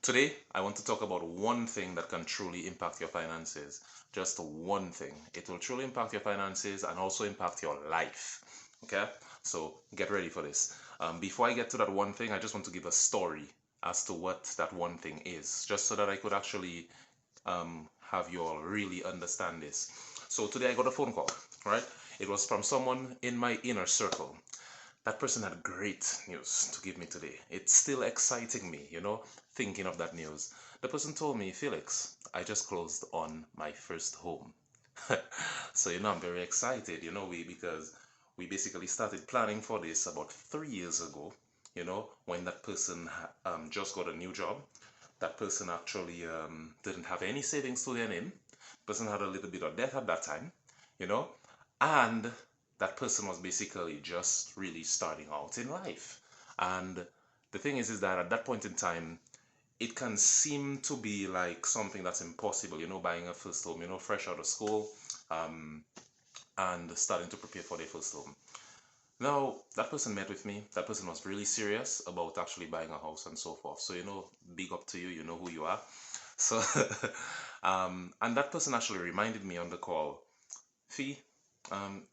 Today, I want to talk about one thing that can truly impact your finances. Just one thing. It will truly impact your finances and also impact your life. Okay? So get ready for this. Before I get to that one thing, I just want to give a story as to what that one thing is, just so that I could actually have you all really understand this. So today I got a phone call, right? It was from someone in my inner circle. That person had great news to give me today. It's still exciting me, thinking of that news. The person told me, Felix, I just closed on my first home. So, I'm very excited, because we basically started planning for this about 3 years ago, when that person just got a new job. That person actually didn't have any savings to their name. Person had a little bit of debt at that time, you know, and that person was basically just really starting out in life. And the thing is that at that point in time, it can seem to be like something that's impossible, buying a first home, fresh out of school, um, and starting to prepare for their first home. Now, that person met with me. That person was really serious about actually buying a house and so forth. So, big up to you. You know who you are. So, and that person actually reminded me on the call, Fee,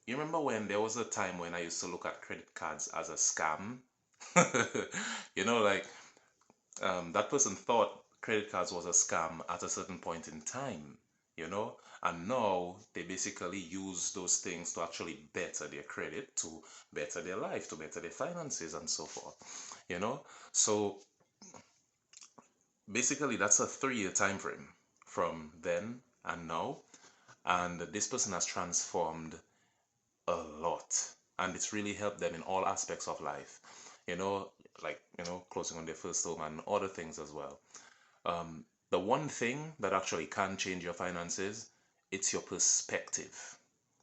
you remember when there was a time when I used to look at credit cards as a scam? Like that person thought credit cards was a scam at a certain point in time, and now they basically use those things to actually better their credit, to better their life, to better their finances, and so forth. So basically, that's a 3-year time frame from then and now, and this person has transformed a lot, and it's really helped them in all aspects of life, you know like closing on their first home and other things as well. The one thing that actually can change your finances, it's your perspective.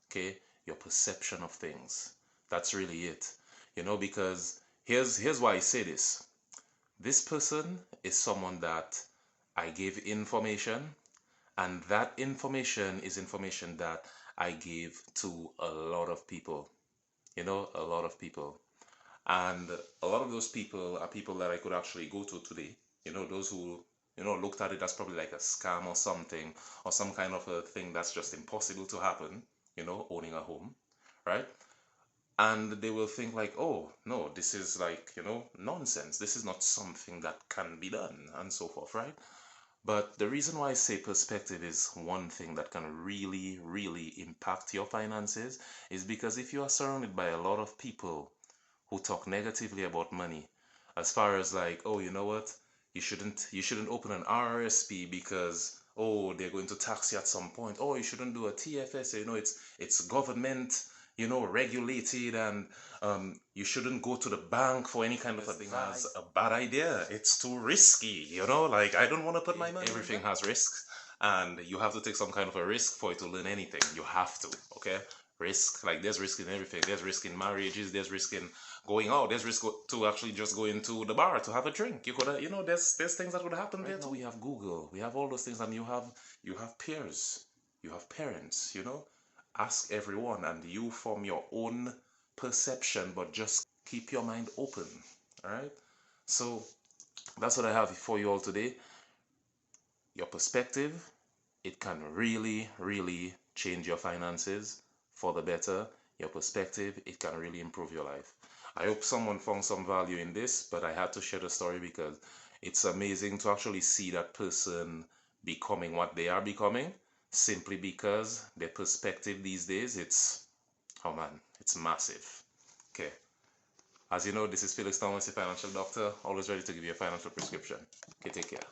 Okay, your perception of things. That's really it. Because here's why I say this person is someone that I gave information, and that information is information that I gave to a lot of people, a lot of people. And a lot of those people are people that I could actually go to today, those who, looked at it as probably like a scam or something, or some kind of a thing that's just impossible to happen, owning a home, right? And they will think like, oh, no, this is like, nonsense. This is not something that can be done, and so forth, right? But the reason why I say perspective is one thing that can really, really impact your finances is because if you are surrounded by a lot of people who talk negatively about money, as far as like, oh, you know what, you shouldn't open an RRSP because, oh, they're going to tax you at some point. Oh, you shouldn't do a TFS, it's government, regulated, and you shouldn't go to the bank for any kind of a thing as a bad idea. It's too risky, like I don't want to put my money. Everything has risks, and you have to take some kind of a risk for it to learn anything. You have to, okay? Risk, like there's risk in everything. There's risk in marriages, there's risk in going out, there's risk to actually just go into the bar to have a drink. You could, there's things that would happen there too. We have Google, we have all those things, and you have peers, you have parents. Ask everyone, and you form your own perception, but just keep your mind open. All right. So that's what I have for you all today. Your perspective, it can really, really change your finances for the better. Your perspective, it can really improve your life. I hope someone found some value in this, but I had to share the story because it's amazing to actually see that person becoming what they are becoming, simply because their perspective these days, oh man, it's massive. Okay. As you know, this is Felix Thomas, a financial doctor, always ready to give you a financial prescription. Okay, take care.